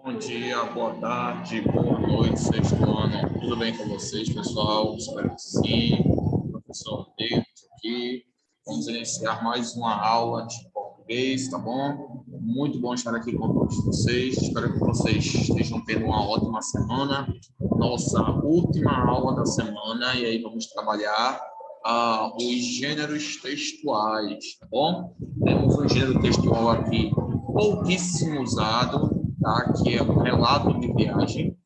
Bom dia, boa tarde, boa noite, sexto ano. Tudo bem com vocês, pessoal? Espero que sim. Professor Pedro aqui. Vamos iniciar mais uma aula de português, tá bom? Muito bom estar aqui com todos vocês. Espero que vocês estejam tendo uma ótima semana. Nossa última aula da semana, e aí vamos trabalhar os gêneros textuais, tá bom? Temos um gênero textual aqui pouquíssimo usado, tá? Que é um relato de viagem.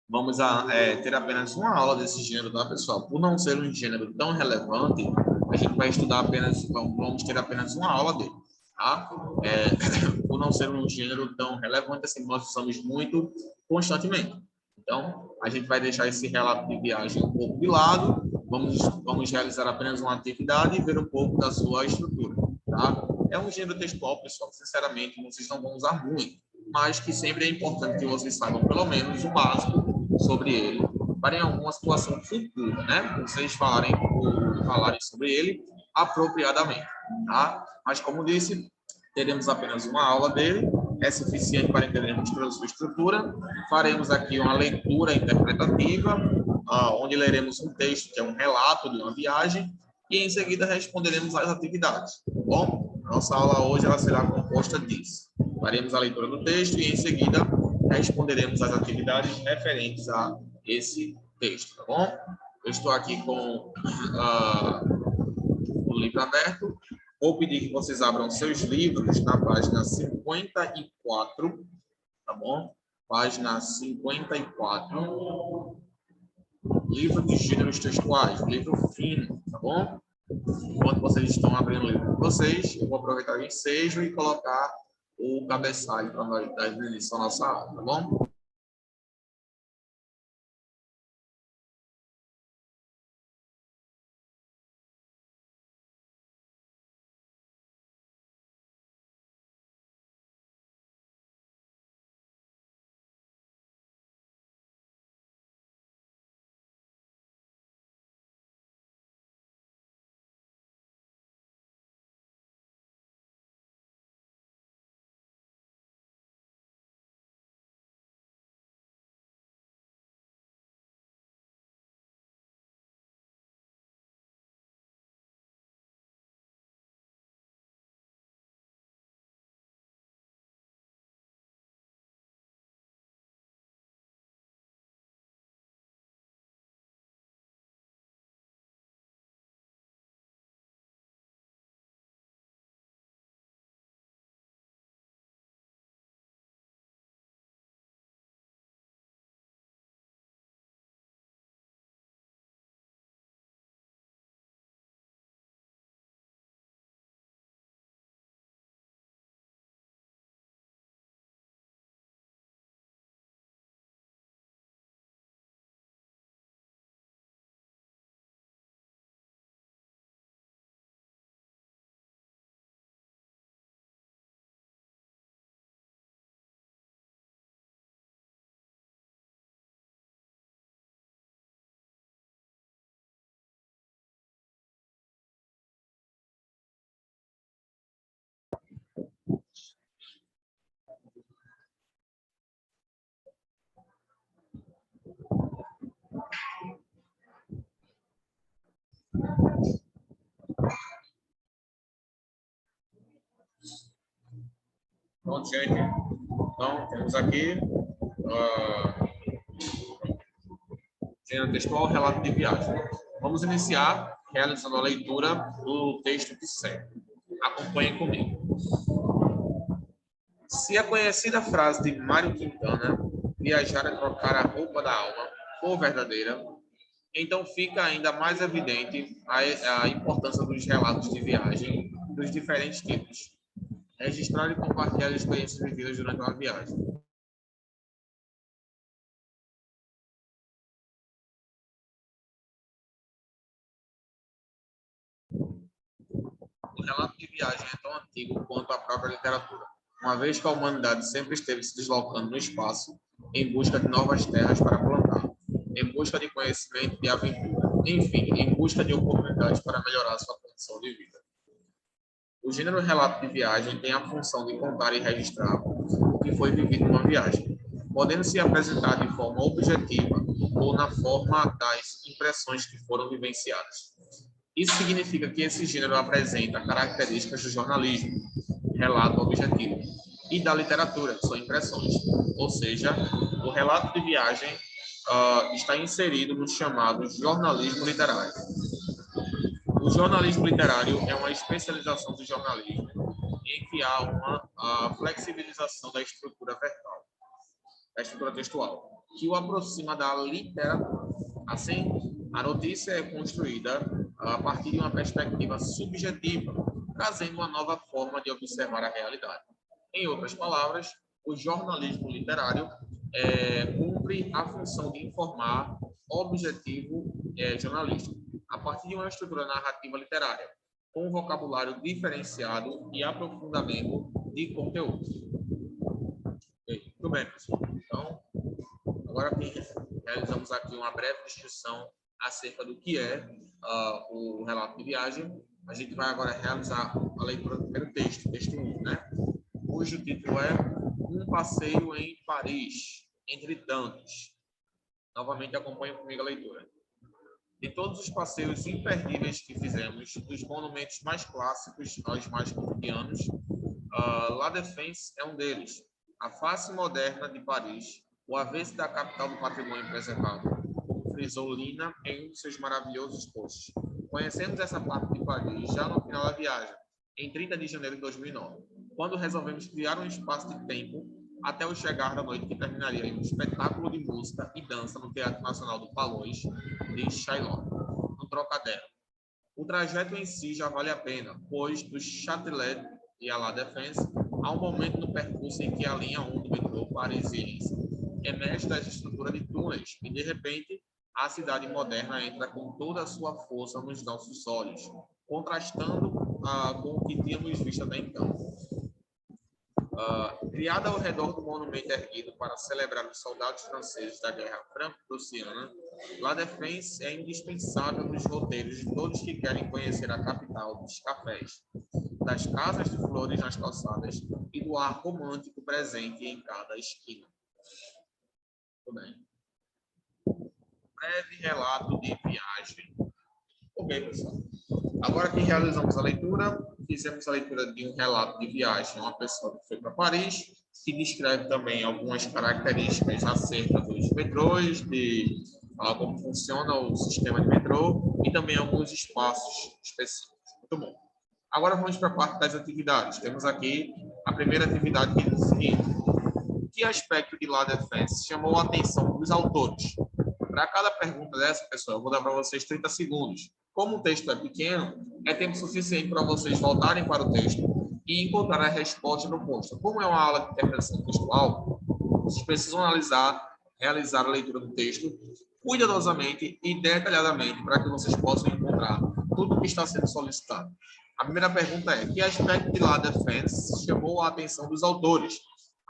Vamos ter apenas uma aula desse gênero, tá, pessoal? Por não ser um gênero tão relevante, a gente vai estudar vamos ter apenas uma aula dele, tá? Por não ser um gênero tão relevante, assim, nós usamos muito constantemente. Então, a gente vai deixar esse relato de viagem um pouco de lado, vamos realizar apenas uma atividade e ver um pouco da sua estrutura, tá? É um gênero textual, pessoal, sinceramente, vocês não vão usar muito, mas que sempre é importante que vocês saibam pelo menos o básico sobre ele, para em alguma situação futura, né? Vocês falarem sobre ele apropriadamente, tá? Mas, como disse, teremos apenas uma aula dele, é suficiente para entendermos toda a sua estrutura. Faremos aqui uma leitura interpretativa, onde leremos um texto que é um relato de uma viagem, e em seguida responderemos às atividades. Bom, nossa aula hoje ela será composta disso. Faremos a leitura do texto e em seguida responderemos às atividades referentes a esse texto, tá bom? Eu estou aqui com o livro aberto. Vou pedir que vocês abram seus livros na página 54, tá bom? Página 54. Livro de gêneros textuais, livro fino, tá bom? Enquanto vocês estão abrindo o livro de vocês, eu vou aproveitar o ensejo e colocar o cabeçalho para nós dar início à nossa aula, tá bom? Pronto, gente. Então, temos aqui gênero textual, relato de viagem. Vamos iniciar realizando a leitura do texto que segue. Acompanhem comigo. Se a conhecida frase de Mário Quintana, viajar é trocar a roupa da alma, for verdadeira, então fica ainda mais evidente a importância dos relatos de viagem dos diferentes tipos. Registrar e compartilhar experiências vividas durante uma viagem. O relato de viagem é tão antigo quanto a própria literatura, uma vez que a humanidade sempre esteve se deslocando no espaço em busca de novas terras para plantar, em busca de conhecimento e de aventura, enfim, em busca de oportunidades para melhorar sua condição de vida. O gênero relato de viagem tem a função de contar e registrar o que foi vivido numa viagem, podendo se apresentar de forma objetiva ou na forma das impressões que foram vivenciadas. Isso significa que esse gênero apresenta características do jornalismo, relato objetivo, e da literatura, que são impressões. Ou seja, o relato de viagem está inserido no chamado jornalismo literário. O jornalismo literário é uma especialização do jornalismo em que há uma flexibilização da estrutura verbal, da estrutura textual, que o aproxima da literatura. Assim, a notícia é construída a partir de uma perspectiva subjetiva, trazendo uma nova forma de observar a realidade. Em outras palavras, o jornalismo literário cumpre a função de informar objetivo jornalístico, a partir de uma estrutura narrativa literária, com um vocabulário diferenciado e aprofundamento de conteúdo. Muito bem, pessoal. Então, agora que realizamos aqui uma breve descrição acerca do que é o relato de viagem, a gente vai agora realizar a leitura do primeiro texto, texto 1, né? Cujo título é Um Passeio em Paris, entre tantos. Novamente acompanhe comigo a leitura. De todos os passeios imperdíveis que fizemos, dos monumentos mais clássicos aos mais cotidianos, La Défense é um deles. A face moderna de Paris, o avesso da capital do patrimônio preservado, como frisou Lina em um de seus maravilhosos posts. Conhecemos essa parte de Paris já no final da viagem, em 30 de janeiro de 2009, quando resolvemos criar um espaço de tempo até o chegar da noite que terminaria em um espetáculo de música e dança no Teatro Nacional do Palois de Chaillot, no Trocadero. O trajeto em si já vale a pena, pois do Châtelet e a La Défense há um momento no percurso em que a linha 1 do metrô parisiense emerge das estruturas de túneis e, de repente, a cidade moderna entra com toda a sua força nos nossos olhos, contrastando com o que tínhamos visto até então. Criada ao redor do monumento erguido para celebrar os soldados franceses da Guerra Franco-Prussiana, La Défense é indispensável nos roteiros de todos que querem conhecer a capital dos cafés, das casas de flores nas calçadas e do ar romântico presente em cada esquina. Muito bem. Breve relato de viagem. Ok, pessoal. Agora que realizamos a leitura, fizemos a leitura de um relato de viagem, uma pessoa que foi para Paris, que descreve também algumas características acerca dos metrôs, de como funciona o sistema de metrô e também alguns espaços específicos. Muito bom. Agora vamos para a parte das atividades. Temos aqui a primeira atividade que diz o seguinte: que aspecto de La Défense chamou a atenção dos autores? Para cada pergunta dessa, pessoal, eu vou dar para vocês 30 segundos. Como o texto é pequeno, é tempo suficiente para vocês voltarem para o texto e encontrar a resposta no posto. Como é uma aula de interpretação textual, vocês precisam realizar a leitura do texto cuidadosamente e detalhadamente para que vocês possam encontrar tudo o que está sendo solicitado. A primeira pergunta é: que aspecto de La Défense chamou a atenção dos autores?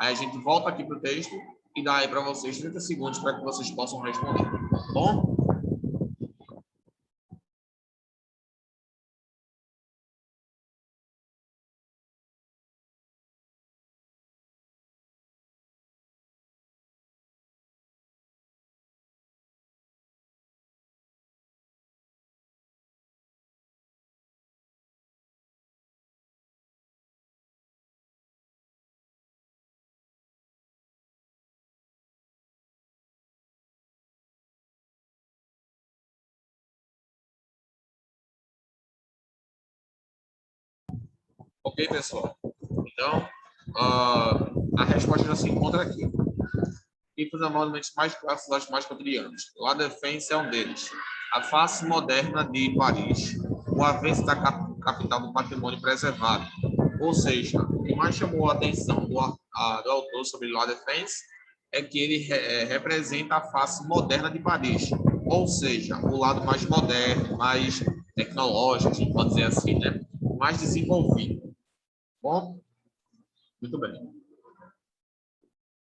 Aí a gente volta aqui para o texto e dá aí para vocês 30 segundos para que vocês possam responder. Tá bom? Ok, pessoal? Então, a resposta já se encontra aqui. Tipos de monumentos mais clássicos aos mais cotidianos. La Défense é um deles. A face moderna de Paris, o avesso da capital do patrimônio preservado. Ou seja, o que mais chamou a atenção do autor sobre La Défense é que ele representa a face moderna de Paris. Ou seja, o lado mais moderno, mais tecnológico, a gente pode dizer assim, né? Mais desenvolvido. Bom, muito bem.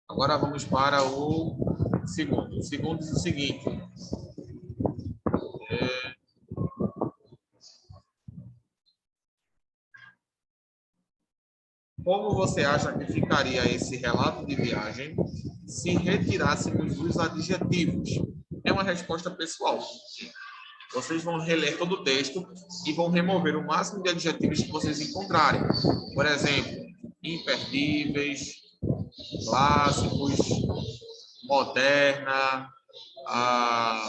Agora vamos para o segundo. O segundo diz o seguinte: Como você acha que ficaria esse relato de viagem se retirássemos os adjetivos? É uma resposta pessoal. Vocês vão reler todo o texto e vão remover o máximo de adjetivos que vocês encontrarem. Por exemplo, imperdíveis, clássicos, moderna,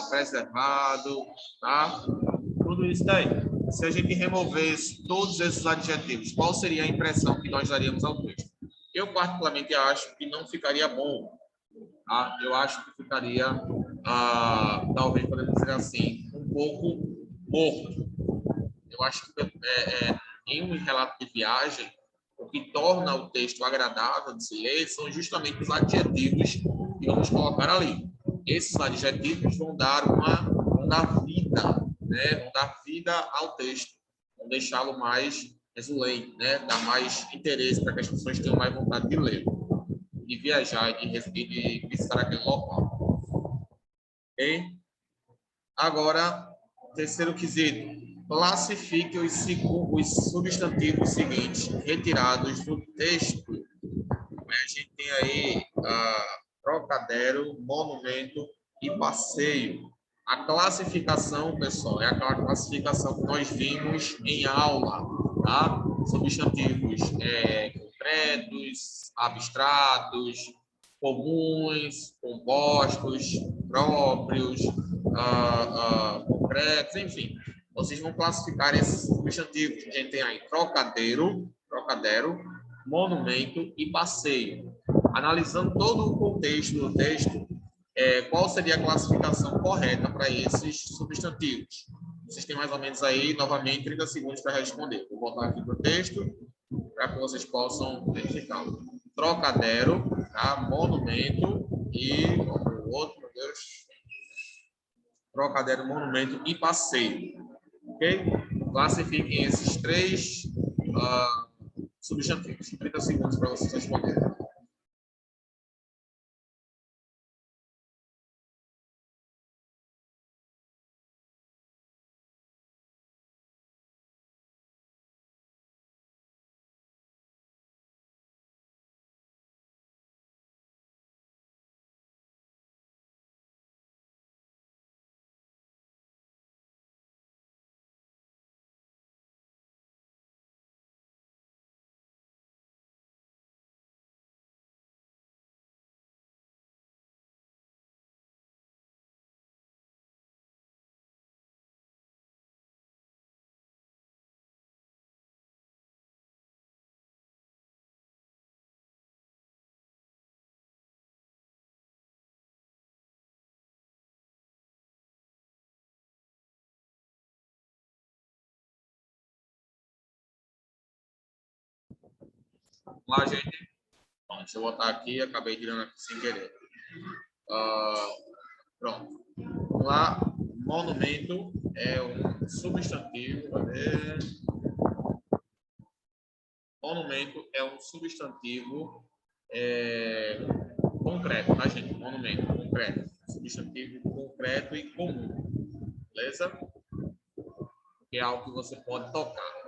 preservado, tá? Tudo isso daí. Se a gente removesse todos esses adjetivos, qual seria a impressão que nós daríamos ao texto? Eu, particularmente, acho que não ficaria bom. Tá? Eu acho que ficaria, talvez podemos dizer assim, um pouco morto. Eu acho que em um relato de viagem, o que torna o texto agradável de se ler são justamente os adjetivos que vamos colocar ali. Esses adjetivos vão dar vida, né? Vão dar vida ao texto, vão deixá-lo mais exulente, né? Dar mais interesse para que as pessoas tenham mais vontade de ler, de viajar e de visitar aquele local. Ok? Agora, terceiro quesito. Classifique os substantivos seguintes retirados do texto. A gente tem aí trocadero, monumento e passeio. A classificação, pessoal, é aquela classificação que nós vimos em aula, tá? Substantivos concretos, abstratos, comuns, compostos, próprios, concretos, enfim. Vocês vão classificar esses substantivos. A gente tem aí trocadero, monumento e passeio. Analisando todo o contexto do texto, qual seria a classificação correta para esses substantivos? Vocês têm mais ou menos aí, novamente, 30 segundos para responder. Vou voltar aqui para o texto, para que vocês possam verificar. Trocadero, tá? Monumento e o outro, meu Deus, trocadero, monumento e passeio. Ok? Classifiquem esses três substantivos. 30 segundos para vocês responderem. Vamos lá, gente. Bom, deixa eu botar aqui, acabei tirando aqui sem querer. Pronto. Vamos lá. Monumento é um substantivo. Cadê? Monumento é um substantivo concreto, tá, gente? Monumento, concreto. Substantivo concreto e comum. Beleza? Que é algo que você pode tocar.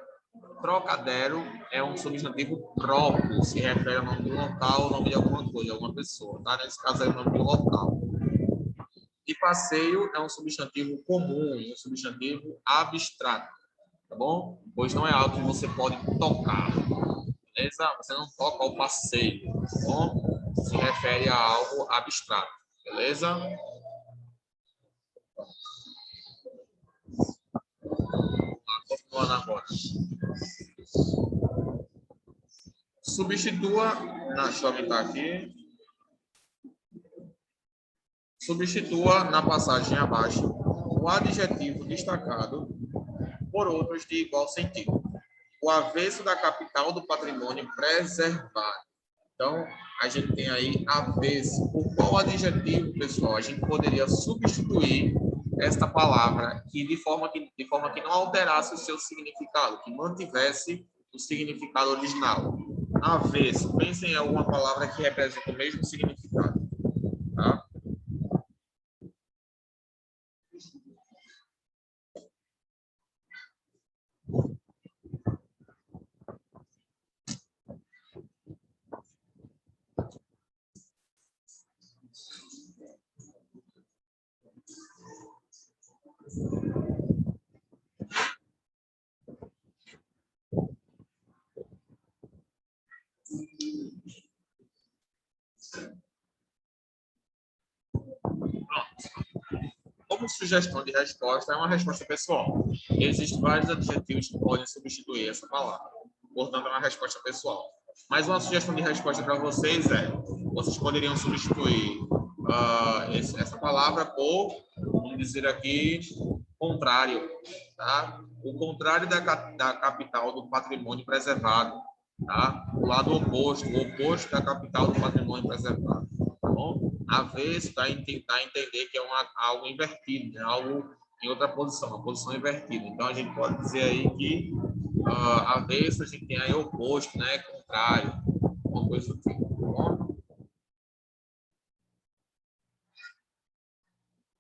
Trocadero é um substantivo próprio, se refere ao nome de um local, ao nome de alguma coisa, de alguma pessoa, tá? Nesse caso é o nome do local. E passeio é um substantivo comum, um substantivo abstrato, tá bom? Pois não é algo que você pode tocar, beleza? Você não toca o passeio, tá bom? Se refere a algo abstrato, beleza? Continuando agora. Substitua, deixa eu aumentar aqui. Substitua na passagem abaixo o adjetivo destacado por outros de igual sentido. O avesso da capital do patrimônio preservado. Então, a gente tem aí avesso. Por qual adjetivo, pessoal, a gente poderia substituir esta palavra de forma que não alterasse o seu significado, que mantivesse o significado original? Avesso. Pensem em alguma palavra que representa o mesmo significado. Tá? Como sugestão de resposta, é uma resposta pessoal. Existem vários adjetivos que podem substituir essa palavra. Portanto, é uma resposta pessoal. Mas uma sugestão de resposta para vocês é: vocês poderiam substituir essa palavra por, vamos dizer aqui, contrário. Tá? O contrário da capital do patrimônio preservado. Tá? O lado oposto, o oposto da capital do patrimônio preservado. Tá bom? Avesso dá a entender que é algo invertido, né? Algo em outra posição, uma posição invertida. Então, a gente pode dizer aí que avesso a gente tem aí oposto, né? Contrário, uma coisa do tipo. Tá bom?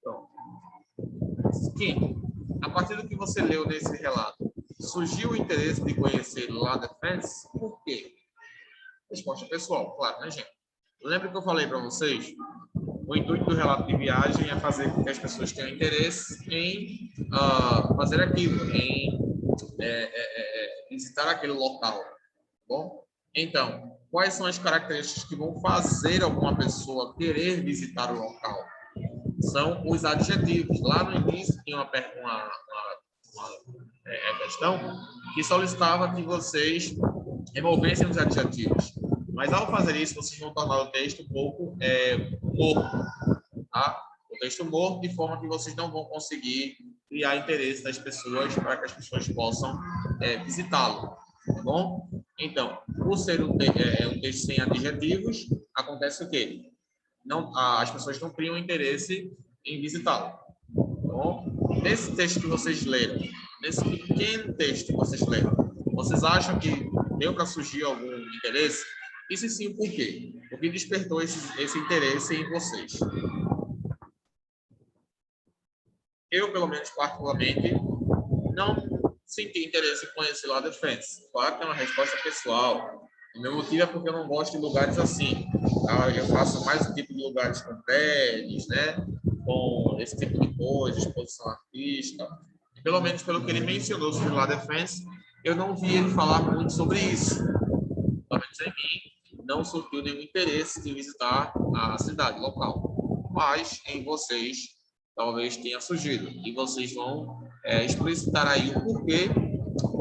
Pronto. Quinto, a partir do que você leu nesse relato, surgiu o interesse de conhecer La Défense? Por quê? Resposta pessoal, claro, né, gente? Lembra que eu falei para vocês? O intuito do relato de viagem é fazer com que as pessoas tenham interesse em fazer aquilo, em visitar aquele local. Tá bom? Então, quais são as características que vão fazer alguma pessoa querer visitar o local? São os adjetivos. Lá no início tinha uma questão que solicitava que vocês removessem os adjetivos. Mas ao fazer isso, vocês vão tornar o texto um pouco morto. Tá? O texto morto, de forma que vocês não vão conseguir criar interesse das pessoas para que as pessoas possam visitá-lo. Tá bom? Então, por ser um texto sem adjetivos, acontece o quê? As pessoas não criam interesse em visitá-lo. Tá bom? Nesse texto que vocês leram, nesse pequeno texto que vocês leram, vocês acham que deu para surgir algum interesse? E se sim, por quê? O que despertou esse interesse em vocês? Eu, pelo menos particularmente, não senti interesse em conhecer La Défense. Claro que é uma resposta pessoal. O meu motivo é porque eu não gosto de lugares assim. Tá? Eu faço mais o tipo de lugares com prédios, né? Com esse tipo de coisa, exposição artística. E, pelo menos pelo que ele mencionou sobre La Défense, eu não vi ele falar muito sobre isso. Pelo menos em mim, não surgiu nenhum interesse de visitar a cidade local. Mas em vocês, talvez tenha surgido. E vocês vão explicitar aí o porquê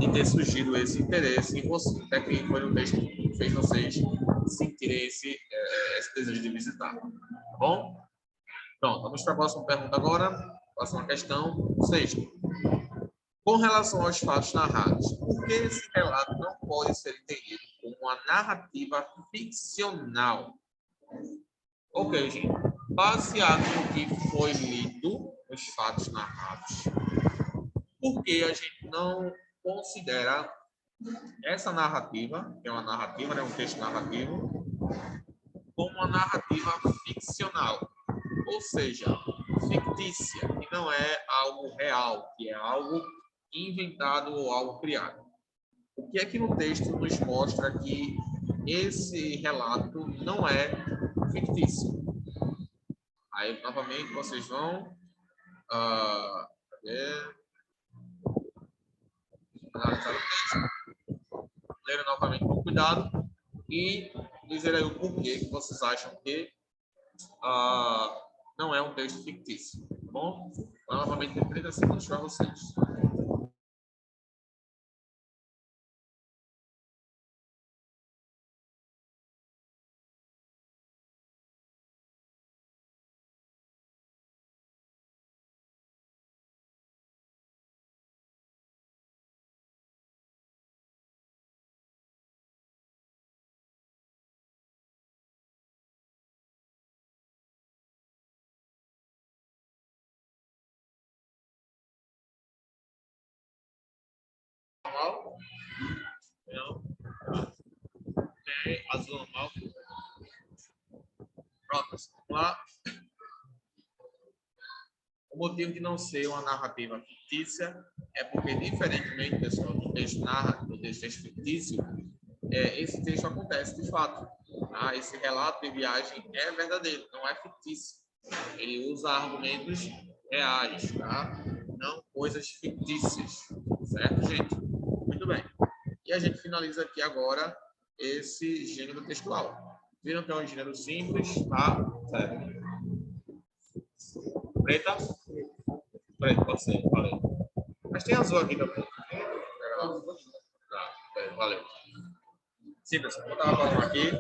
de ter surgido esse interesse em você. Até que foi no texto que fez vocês sentirem esse desejo de visitar. Tá bom? Pronto, vamos para a próxima pergunta agora. Próxima questão, sexta. Com relação aos fatos narrados, por que esse relato não pode ser entendido como uma narrativa ficcional? Ok, gente. Baseado no que foi lido, os fatos narrados, por que a gente não considera essa narrativa, que é uma narrativa, né, um texto narrativo, como uma narrativa ficcional? Ou seja, fictícia, que não é algo real, que é algo inventado ou algo criado. O que é que no texto nos mostra que esse relato não é fictício? Aí, novamente, vocês vão analisar o texto, ler novamente com cuidado e dizer aí o porquê que vocês acham que não é um texto fictício. Tá bom? Então, novamente, tem 30 segundos para vocês. Normal? Não. Azul normal. Pronto, vamos lá. O motivo de não ser uma narrativa fictícia é porque, diferentemente, pessoal, do texto fictício, esse texto acontece de fato. Tá? Esse relato de viagem é verdadeiro, não é fictício. Ele usa argumentos reais, tá? Não coisas fictícias. Certo, gente? Muito bem. E a gente finaliza aqui agora esse gênero textual. Viram que é um gênero simples, tá? Certo. Preta? Peraí, pode ser, valeu. Mas tem azul aqui também. Valeu. Sim, pessoal, eu estava falando aqui.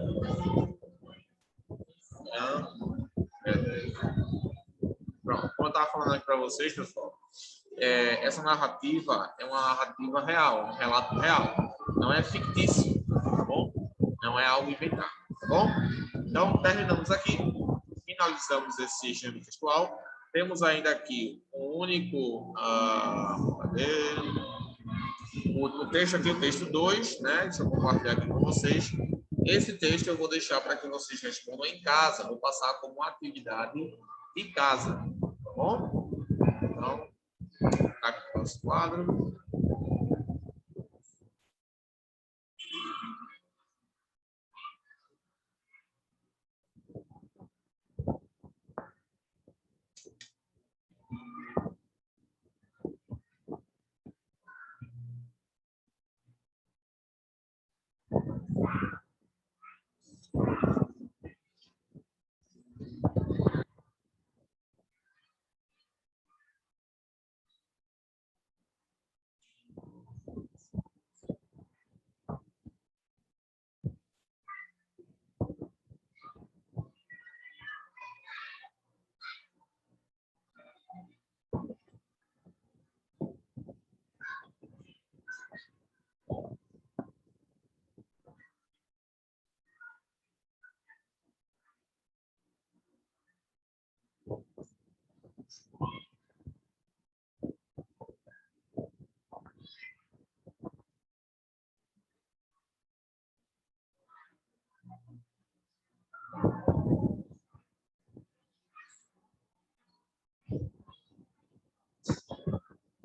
Pronto, como eu estava falando aqui para vocês, pessoal, essa narrativa é uma narrativa real, um relato real. Não é fictício, tá bom? Não é algo inventado, tá bom? Então, terminamos aqui. Finalizamos esse gênero textual. Temos ainda aqui um único... o texto aqui, o texto 2, né? Deixa eu compartilhar aqui com vocês. Esse texto eu vou deixar para que vocês respondam em casa. Vou passar como uma atividade de casa, tá bom? Então, aqui o nosso quadro.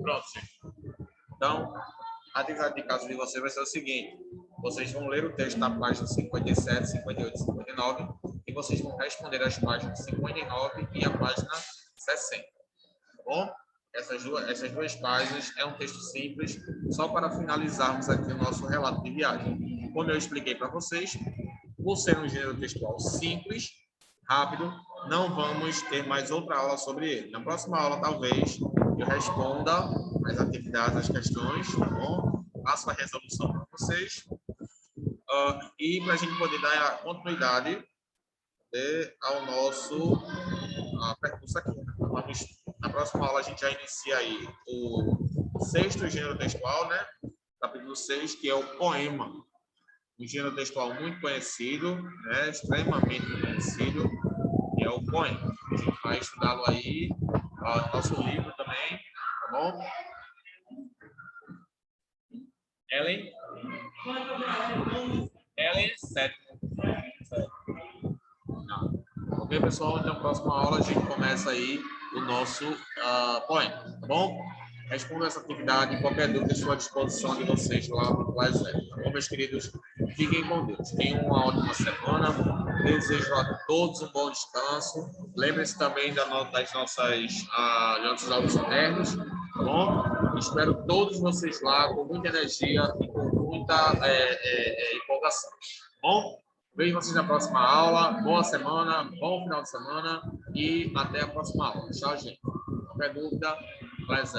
Pronto, gente. Então, a atividade de casa de vocês vai ser o seguinte: vocês vão ler o texto da página 57, 58 e 59 e vocês vão responder as páginas 59 e a página 60. Tá bom? Essas duas páginas é um texto simples, só para finalizarmos aqui o nosso relato de viagem. Como eu expliquei para vocês, por ser um gênero textual simples, rápido, não vamos ter mais outra aula sobre ele. Na próxima aula, talvez, eu responda as atividades, as questões, tá bom? Faço a resolução para vocês. E para a gente poder dar continuidade ao nosso percurso aqui. Na próxima aula, a gente já inicia aí o sexto gênero textual, né? Capítulo 6, que é o poema. Um gênero textual muito conhecido, né? Extremamente conhecido, que é o poema. A gente vai estudá-lo aí, nosso livro também, tá bom? Ellen? Ellen, sétimo. Ok, pessoal? Então, na próxima aula, a gente começa aí o nosso poema, tá bom? Responda essa atividade, qualquer dúvida, estou à disposição de vocês lá no Class Tá bom, meus queridos? Fiquem com Deus. Tenham uma ótima semana. Desejo a todos um bom descanso. Lembrem-se também das nossos aulas internos, tá bom? Espero todos vocês lá com muita energia e com muita empolgação, tá bom? Vejo vocês na próxima aula. Boa semana, bom final de semana e até a próxima aula. Tchau, gente. Qualquer dúvida, Class